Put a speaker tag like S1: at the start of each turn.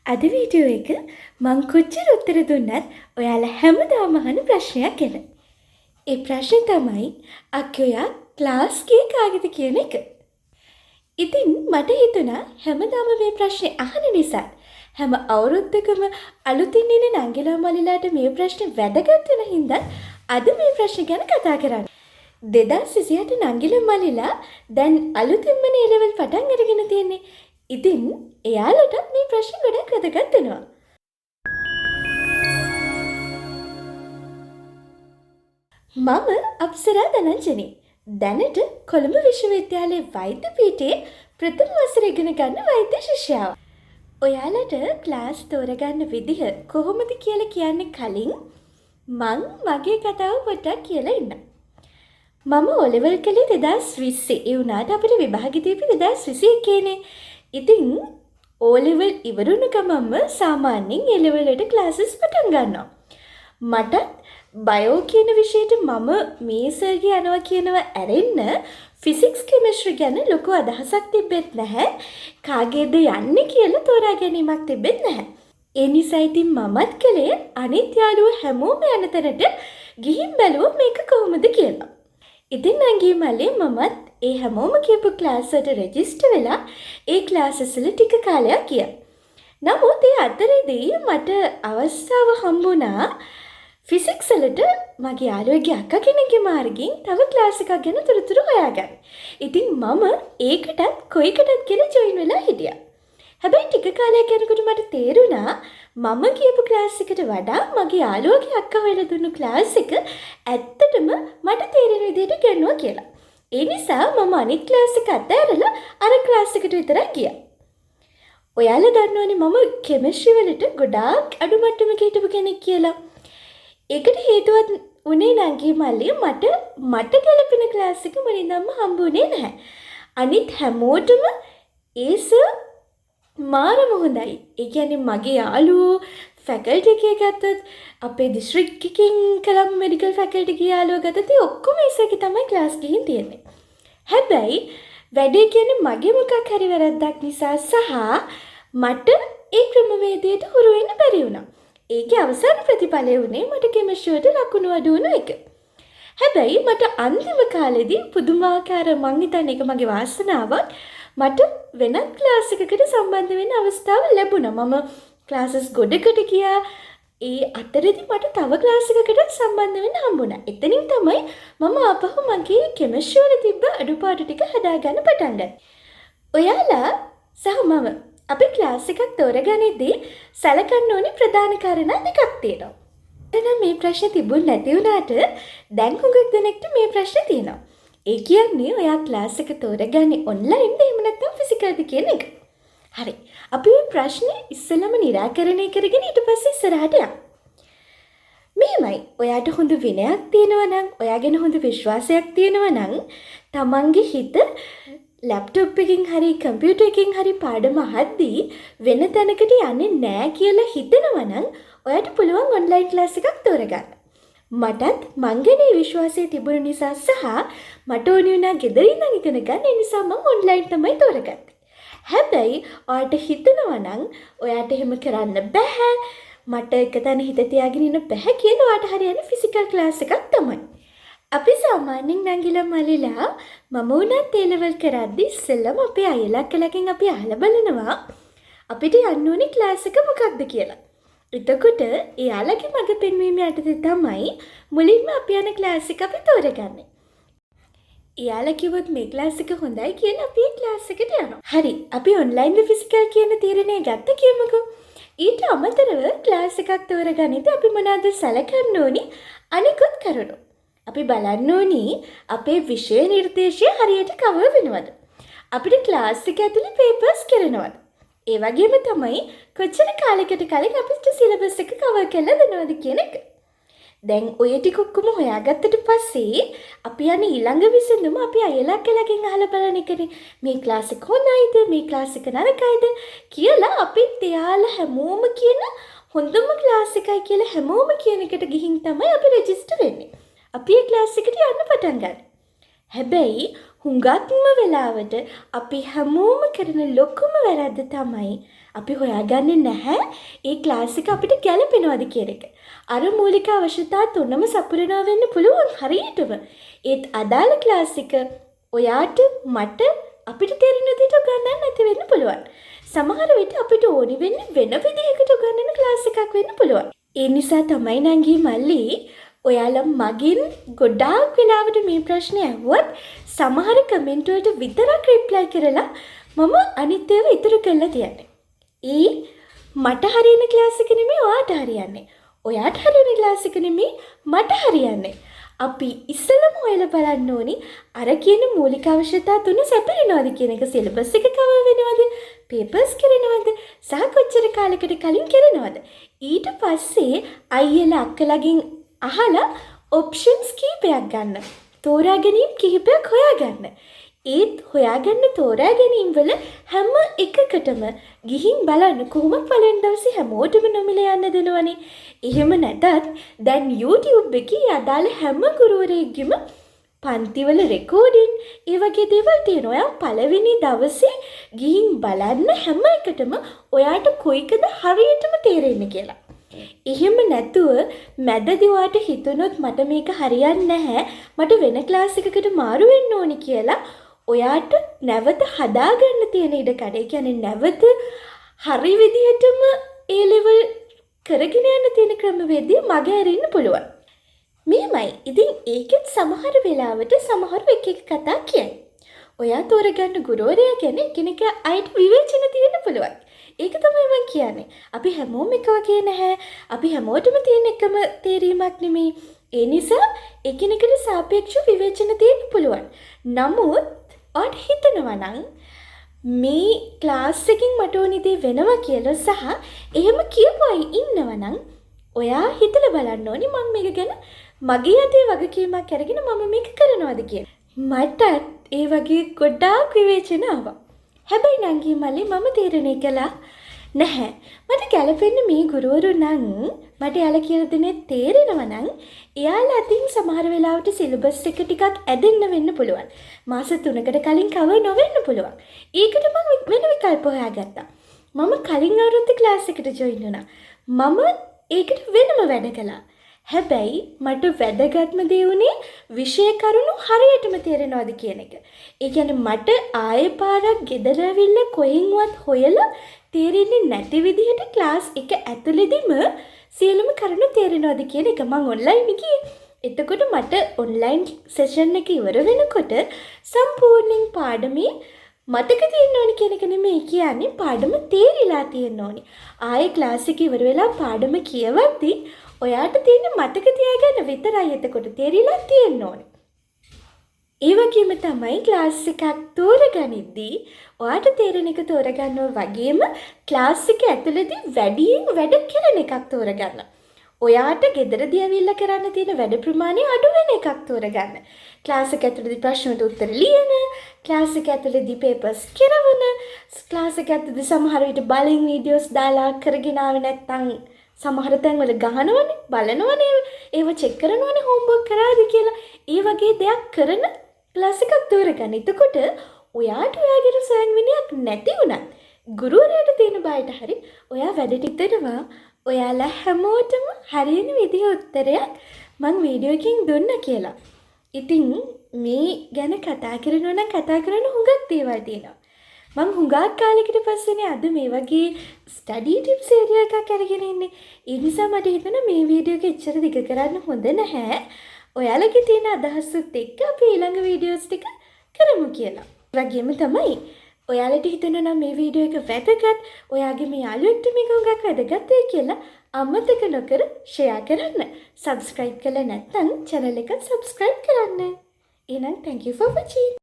S1: අද වීඩියෝ එක මං කොච්චර උත්තර දුන්නත් ඔයාලා හැමදාම අහන ප්‍රශ්නයක් ගැන. ඒ ප්‍රශ්නේ තමයි අක්කේ ඔයා ක්ලාස් කී කාගෙද කියන එක. ඉතින් මට හිතුණා හැමදාම මේ ප්‍රශ්නේ අහන නිසා හැම අවුරුද්දකම අලුතින් එන නංගිලා මල්ලිලාට මේ ප්‍රශ්නේ වැදගත් වෙන හින්දා අද මේ ප්‍රශ්නේ ගැන කතා කරන්න. 2028 නංගිලා මල්ලිලා දැන් අලුතින්ම A level පටන් අරගෙන තියෙන්නේ. ඉතින් එයාලට මේ ප්‍රශ්න ගොඩක් වැදගත් වෙනවා. මම අප්සරා ධනංජනි. දැනට කොළඹ විශ්වවිද්‍යාලයේ වෛද්‍ය පීඨයේ ප්‍රථම වසර ඉගෙන ගන්න වෛද්‍ය ශිෂ්‍යාවක්. ඔයාලට ක්ලාස් තෝරගන්න විදිහ කොහොමද කියලා කියන්න කලින් මං මගේ කතාව පොඩ්ඩක් කියලා ඉන්නම්. මම O level කළේ 2020. ඒ වුණාට අපිට විභාගෙ දීපි 2021 නේ. ඉතින් O level ඉවරුණු ගමන්ම සාමාන්‍යයෙන් A level වලට ක්ලාසස් පටන් ගන්නවා. මටත් බයෝ කියන විෂයට මම මේ සර්ගේ යනවා කියනවා ඇරෙන්න ෆිසික්ස් කෙමිස්ට්‍රි ගැන ලොකු අදහසක් තිබෙත් නැහැ. කාගේද යන්නේ කියලා තෝරා ගැනීමක් තිබෙත් නැහැ. ඒ නිසා ඉතින් මමත් කළේ අනිත් යාළුවෝ හැමෝම යන තැනට ගිහින් බැලුවා මේක කොහොමද කියලා. ඉතින් නංගී මල්ලේ මමත් ඒ හැමෝම කියපු ක්ලාස් වලට රෙජිස්ටර් වෙලා ඒ ක්ලාසස් වල ටික කාලයක් ගියා. නමුත් ඒ අතරේදී මට අවස්ථාව හම්බුණා ෆිසික්ස් වලට මගේ යාළුවෙක්ගේ අක්කා කෙනෙක්ගේ මාර්ගයෙන් තව ක්ලාස් එකක් ගැන තොරතුරු හොයාගන්න. ඉතින් මම ඒකටත් කොයිකටත් කියලා ජොයින් වෙලා හිටියා. හැබැයි ටික කාලයක් යනකොට මට තේරුණා මම කියපු ක්ලාස් එකට වඩා මගේ යාළුවගේ අක්කා හොයලා දුන්නු ක්ලාස් එක ඇත්තටම මට තේරෙන විදිහට කරනවා කියලා. ඒ නිසා මම අනිත් ක්ලාස් එක අතහැරලා අර ක්ලාස් එකට විතරක් ගියා. ඔයාලා දන්නවනේ මම කෙමිස්ට්‍රි වලට ගොඩාක් අඩු මට්ටමක හිටපු කෙනෙක් කියලා. ඒකට හේතුවක් උනේ නංගී මල්ලී මට ගැලපෙන ක්ලාස් එක මුලින්දම හම්බුනේ නැහැ. අනිත් හැමෝටම ඒ සර් මාරම හොඳයි. ඒ කියන්නේ මගේ යාළුවෝ ෆැකල්ටි එකේ ගත්තත් අපේ දිස්ත්‍රික් එකකින් කළම මෙඩිකල් ෆැකල්ටි එකේ යාළුවෝ ගත්තත් ඒ ඔක්කොම ඉස්සෙකේ තමයි ක්ලාස් ගිහින් තියෙන්නේ. හැබැයි වැඩේ කියන්නේ මගේ මොකක් හරි වැරද්දක් නිසා සහ මට ඒ ක්‍රමවේදයට හුරු වෙන්න බැරි වුණා. ඒකේ අවසාන ප්‍රතිඵලය වුණේ මට කෙමිස්ට්‍රි වලට ලකුණු අඩු වුණ එක. හැබැයි මට අන්තිම කාලෙදී පුදුමාකාර මං හිතන්නේ ඒක මගේ වාසනාවක්. මට වෙනත් ක්ලාස් එකකට සම්බන්ධ වෙන්න අවස්ථාව ලැබුණා. මම ක්ලාසස් ගොඩකට ගියා. ඒ අතරේදී මට තව ක්ලාස් එකකට සම්බන්ධ වෙන්න හම්බුණා. එතනින් තමයි මම ආපහු මගේ කෙමිස්ට්‍රි වල තිබ්බ අඩුපාඩු ටික හදාගන්න පටන් ගත්තේ. ඔයාලා සහ මම අපි ක්ලාස් එකක් තෝරගනිද්දී සැලකන්න ඕනේ ප්‍රධාන කාරණා දෙකක් තියෙනවා. එතන මේ ප්‍රශ්නේ තිබුණ නැති වුණාට දැන් හුඟක් දෙනෙක්ට මේ ප්‍රශ්නේ තියෙනවා. ඒ කියන්නේ ඔයා ක්ලාස් එක තෝරගන්නේ ඔන්ලයින්ද එහෙම නැත්නම් ෆිසිකල්ද කියන එක. හරි. අපි මේ ප්‍රශ්නේ ඉස්සෙල්ලාම निराකරණය කරගෙන ඊට පස්සේ ඉස්සරහට යමු. මෙහෙමයි. ඔයාට හොඳ විනයක් තියෙනවා නම්, ඔයා ගැන හොඳ විශ්වාසයක් තියෙනවා නම්, තමන්ගේ හිත ලැප්ටොප් එකකින් හරි කම්පියුටර් එකකින් හරි පාඩම අහද්දී වෙන තැනකට යන්නේ නැහැ කියලා හිතනවා නම් ඔයාට පුළුවන් ඔන්ලයින් ක්ලාස් එකක් තෝරගන්න. මටත් මං ගැන විශ්වාසය තිබුණ නිසා සහ මට ඕනේ වුණා ගෙදර ඉඳන් ඉගෙන ගන්න. ඒ නිසා මම ඔන්ලයින් තමයි තෝරගත්තේ. හැබැයි ඔයාට හිතනවා නම් ඔයාට එහෙම කරන්න බෑ. මට එක තැන හිත තියාගෙන ඉන්න බෑ කියලා ඔයාට හරියන්නේ ෆිසිකල් ක්ලාස් එකක් තමයි. අපි සාමාන්‍යයෙන් නංගිලා මල්ලිලා මම උනත් A level කරද්දි ඉස්සෙල්ලම අපේ අයියලා අක්කලාගෙන් අපි අහලා බලනවා අපිට යන්න ඕනේ ක්ලාස් එක මොකක්ද කියලා. එතකොට එයාලගේ මඟ පෙන්වීම යටතේ තමයි මුලින්ම අපි යන ක්ලාස් එක අපි තෝරගන්නේ. එයාලා කිව්වොත් මේ ක්ලාස් එක හොඳයි කියලා අපි ඒ ක්ලාස් එකට යනවා. හරි. අපි ඔන්ලයින් ද ෆිසිකල් කියන තීරණය ගත්ත කියමුකෝ. ඊට අමතරව ක්ලාස් එකක් තෝරගනිද්දී අපි මොනවද සැලකන්න ඕනි අනිකුත් කරුණු. අපි බලන්න ඕනි අපේ විෂය නිර්දේශය හරියට කවර් වෙනවද? අපිට ක්ලාස් එක ඇතුලේ පේපර්ස් කරනවද? ඒ වගේම තමයි කොච්චර කාලයකට කලින් අපිට සිලබස් එක කවර් කරලා දෙනවද කියන එක. දැන් ඔය ටික ඔක්කොම හොයාගත්තට පස්සේ අපි යන ඊළඟ විසඳුම අපි අයලා කලකින් අහලා බලන එකනේ. මේ ක්ලාස් එක හොඳයිද? මේ ක්ලාස් එක නරකයිද කියලා අපි එයාලා හැමෝම කියන හොඳම ක්ලාස් එකයි කියලා හැමෝම කියන එකට ගිහින් තමයි අපි රෙජිස්ටර් වෙන්නේ. අපි ඒ ක්ලාස් එකට යන්න පටන් ගන්නවා. හැබැයි හුඟක්ම වෙලාවට අපි හැමෝම කරන ලොකුම වැරද්ද තමයි අපි හොයාගන්නේ නැහැ ඒ ක්ලාස් එක අපිට ගැලපෙනවද කියන එක. අර මූලික අවශ්‍යතා තුනම සපුරනවා වෙන්න පුළුවන් හරියටම. ඒත් අදාළ ක්ලාස් එක ඔයාට මට අපිට තේරෙන විදිහට උගන්වන්න නැති වෙන්න පුළුවන්. සමහර විට අපිට ඕනි වෙන්නේ වෙන විදිහකට උගන්වන ක්ලාස් එකක් වෙන්න පුළුවන්. ඒ නිසා තමයි නංගි මල්ලි ඔයාලා මගෙන් ගොඩාක් වෙලාවට මේ ප්‍රශ්නේ අහුවත් සමහර කමෙන්ට් වලට විතරක් රිප්ලයි කරලා මම අනිත් ඒවා ඉතුරු කරලා තියන්නේ. මට හරියන ක්ලාස් එක නෙමෙයි ඔයාට හරියන්නේ. ඔයාට හරියන ක්ලාස් එක නෙමෙයි මට හරියන්නේ. අපි ඉස්සෙල්ලම හොයලා බලන්න ඕනි අර කියන මූලික අවශ්‍යතා තුන සැපිරෙනවද කියන එක. සිලබස් එක කවර් වෙනවද? පේපර්ස් කරනවද? සහ කොච්චර කාලයකට කලින් කරනවද? ඊට පස්සේ අයියලා අක්කලාගෙන් අහලා ඔප්ෂන්ස් කීපයක් ගන්න. තෝරා ගැනීම කිහිපයක් හොයාගන්න. ඒත් හොයාගන්න තෝරා ගැනීම වල හැම එකකටම ගිහින් බලන්න කොහොමද පළවෙනි දවසේ හැමෝටම නොමිලේ යන්න දෙනවනේ. එහෙම නැතත් දැන් YouTube එකේ අදාළ හැම ගුරුවරයෙක්ගෙම පන්තිවල රෙකෝඩින් ඒ වගේ දේවල් තියෙනවා. ඔයා පළවෙනි දවසේ ගිහින් බලන්න හැම එකටම ඔයාට කොයිකද හරියටම තේරෙන්නේ කියලා. එහෙම නැතුව මැදදී ඔයාට හිතුනොත් මට මේක හරියන්නේ නැහැ මට වෙන ක්ලාස් එකකට මාරු වෙන්න ඕනි කියලා ඔයාට නැවත හදාගන්න තියෙන ඉඩ කඩ. ඒ කියන්නේ නැවත හරි විදිහටම ඒ ලෙවල් කරගෙන යන්න තියෙන ක්‍රමවේදය මගේ අරින්න පුළුවන්. මෙහෙමයි. ඉතින් ඒකෙත් සමහර වෙලාවට සමහර එක කතා කියයි. ඔයා තෝරගන්න ගුරුවරයා ගැන එකිනෙක අයට විවේචන තියෙන්න පුළුවන්. ඒක තමයි මම කියන්නේ. අපි හැමෝම එක වගේ නැහැ. අපි හැමෝටම තියෙන එකම තේරීමක් නෙමෙයි. ඒ නිසා එකිනෙකට සාපේක්ෂව විවේචන තියෙන්න පුළුවන්. නමුත් ඔයාට හිතනවා නම් මේ ක්ලාස් එකකින් මට ඕනි දේ වෙනවා කියලා සහ එහෙම කියපු අය ඉන්නවා නම් ඔයා හිතලා බලන්න ඕනි මම මේක ගැන මගේ අතේ වගකීමක් අරගෙන මම මේක කරනවද කියලා. මටත් ඒ වගේ ගොඩාක් විවේචන ආවා. හැබැයි නංගි මල්ලි මම තීරණය කළා නැහැ. මට ගැලපෙන්නේ මේ ගුරුවරු නම් මට යාලා කියලා දෙන්නේ තේරෙනවා නම් එයාලා අතින් සමහර වෙලාවට සිලබස් එක ටිකක් ඇදෙන්න වෙන්න පුළුවන්. මාස 3කට කලින් කවර් නොවෙන්න පුළුවන්. ඒකට මම වෙන විකල්ප හොයාගත්තා. මම කලින් අවුරුද්දේ ක්ලාස් එකට ජොයින් වුණා. මම ඒකට වෙනම වැඩ කළා. හැබැයි මට වැදගත්ම දේ උනේ විෂය කරුණු හරියටම තේරෙනවද කියන එක. ඒ කියන්නේ මට ආයෙ පාරක් ගෙදර ඇවිල්ලා කොහෙන්වත් හොයලා තේරෙන්නේ නැති විදිහට ක්ලාස් එක ඇතුළේදීම සියලුම කරුණු තේරෙනවද කියන එක මම ඔන්ලයින් ගියේ. එතකොට මට ඔන්ලයින් සෙෂන් එක ඉවර වෙනකොට සම්පූර්ණයෙන් පාඩමේ මතක තියෙන්න ඕනි කියන එක නෙමෙයි කියන්නේ පාඩම තේරිලා තියෙන්න ඕනි. ආයෙ ක්ලාස් එක ඉවර වෙලා පාඩම කියවද්දී ඔයාට තියෙන මතක තියාගන්න විතරයි එතකොට තේරිලා තියෙන්න ඕනේ. ඒ වගේම තමයි ක්ලාස් එකක් තෝරගනිද්දී ඔයාට තේරෙන එක තෝරගන්නවා වගේම ක්ලාස් එක ඇතුළතදී වැඩියෙන් වැඩ කරන එකක් තෝරගන්න. ඔයාට ගෙදරදී ඇවිල්ලා කරන්න තියෙන වැඩ ප්‍රමාණය අඩු වෙන එකක් තෝරගන්න. ක්ලාස් එක ඇතුළතදී ප්‍රශ්නට උත්තර ලියන, ක්ලාස් එක ඇතුළතදී පේපර්ස් කරවන, ක්ලාස් එක ඇතුළතදී සමහර විට බලෙන් වීඩියෝස් දාලා කරගෙන ආවේ නැත්නම් සමහර තැන්වල ගහනවනේ බලනවනේ ඒව චෙක් කරනවනේ හෝම්වර්ක් කරාද කියලා. ඒ වගේ දෙයක් කරන ක්ලාස් එකක් තෝරගන්න. එතකොට ඔයාට ඔයාගේ සොයන් විනයක් නැති වුණත් ගුරුවරයාට තියෙන බයට හරි ඔයා වැඩ ටික දෙනවා. ඔයාලා හැමෝටම හරියන විදිහ උත්තරයක් මම වීඩියෝ එකකින් දුන්නා කියලා. ඉතින් මේ ගැන කතා කරනවා නම් කතා කරන්න හුඟක් දේවල් තියෙනවා. මම හුඟක් කාලෙකට පස්සේනේ අද මේ වගේ ස්ටඩි ටිප්ස් ඒරියා එකක් අරගෙන ඉන්නේ. ඒ නිසා මට හිතුණා මේ වීඩියෝ එක එච්චර දිග කරන්න හොඳ නැහැ. ඔයාලගේ තියෙන අදහසත් එක්ක අපි ඊළඟ වීඩියෝස් ටික කරමු කියලා. වගේම තමයි ඔයාලට හිතෙනවා නම් මේ වීඩියෝ එක වැදගත්, ඔයාගේ මේ යාළුවෙක්ට මේක හුඟක් වැදගත් වෙයි කියලා අමතක නොකර ෂෙයා කරන්න. සබ්ස්ක්‍රයිබ් කළා නැත්නම් channel එක සබ්ස්ක්‍රයිබ් කරන්න. එහෙනම් thank you for watching.